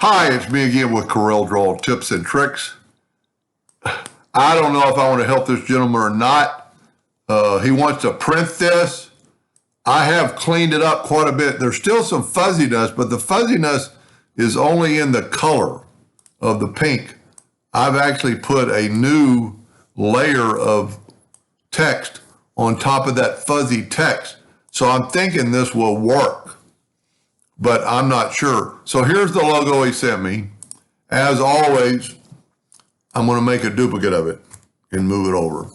Hi, it's me again with CorelDraw Tips and Tricks. I don't know if I want to help this gentleman or not. He wants to print this. I have cleaned it up quite a bit. There's still some fuzziness, but the fuzziness is only in the color of the pink. I've actually put a new layer of text on top of that fuzzy text. So I'm thinking this will work, but I'm not sure. So here's the logo he sent me. As always, I'm going to make a duplicate of it and move it over.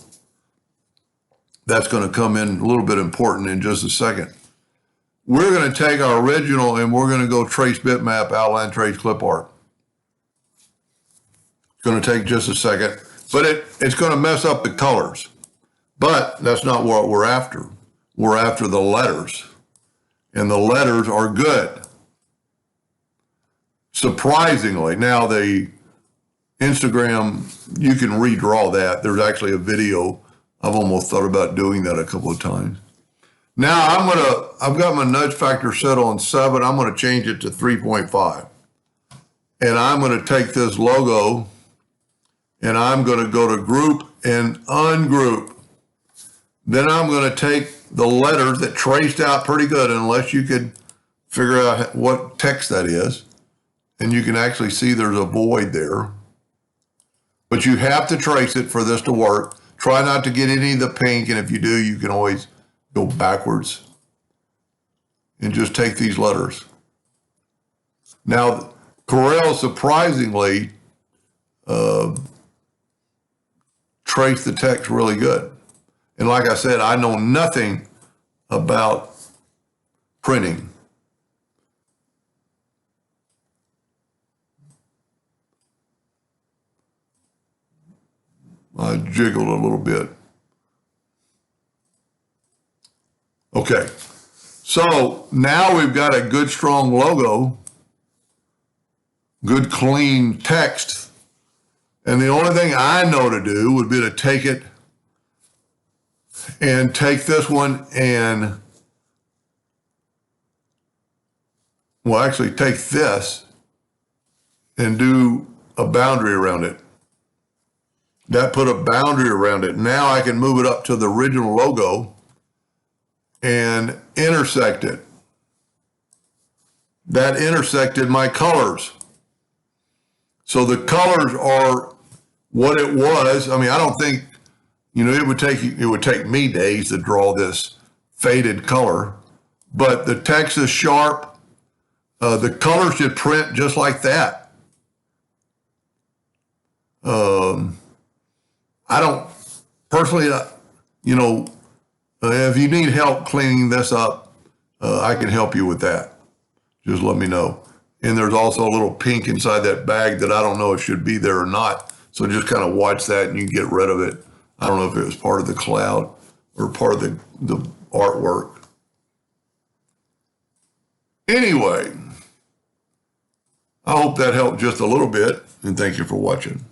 That's going to come in a little bit important in just a second. We're going to take our original and we're going to go trace bitmap, outline, trace, clip art. It's going to take just a second, but it's going to mess up the colors. But that's not what we're after. We're after the letters, and the letters are good. Surprisingly, now the Instagram, you can redraw that. There's actually a video. I've almost thought about doing that a couple of times. Now I've got my nudge factor set on 7. I'm going to change it to 3.5. And I'm going to take this logo and I'm going to go to group and ungroup. Then I'm going to take the letters that traced out pretty good, unless you could figure out what text that is. And you can actually see there's a void there. But you have to trace it for this to work. Try not to get any of the pink, and if you do, you can always go backwards and just take these letters. Now, Corel surprisingly traced the text really good. And like I said, I know nothing about printing. I jiggled a little bit. Okay, so now we've got a good strong logo, good clean text, and the only thing I know to do would be to take it and take this one and, well, actually take this and do a boundary around it. That put a boundary around it. Now I can move it up to the original logo and intersect it. That intersected my colors. So the colors are what it was. I mean, I don't think, it would take me days to draw this faded color, but the text is sharp. The color should print just like that. I don't personally, if you need help cleaning this up, I can help you with that. Just let me know. And there's also a little pink inside that bag that I don't know if it should be there or not. So just kind of watch that and you can get rid of it. I don't know if it was part of the cloud or part of the artwork. Anyway, I hope that helped just a little bit, and thank you for watching.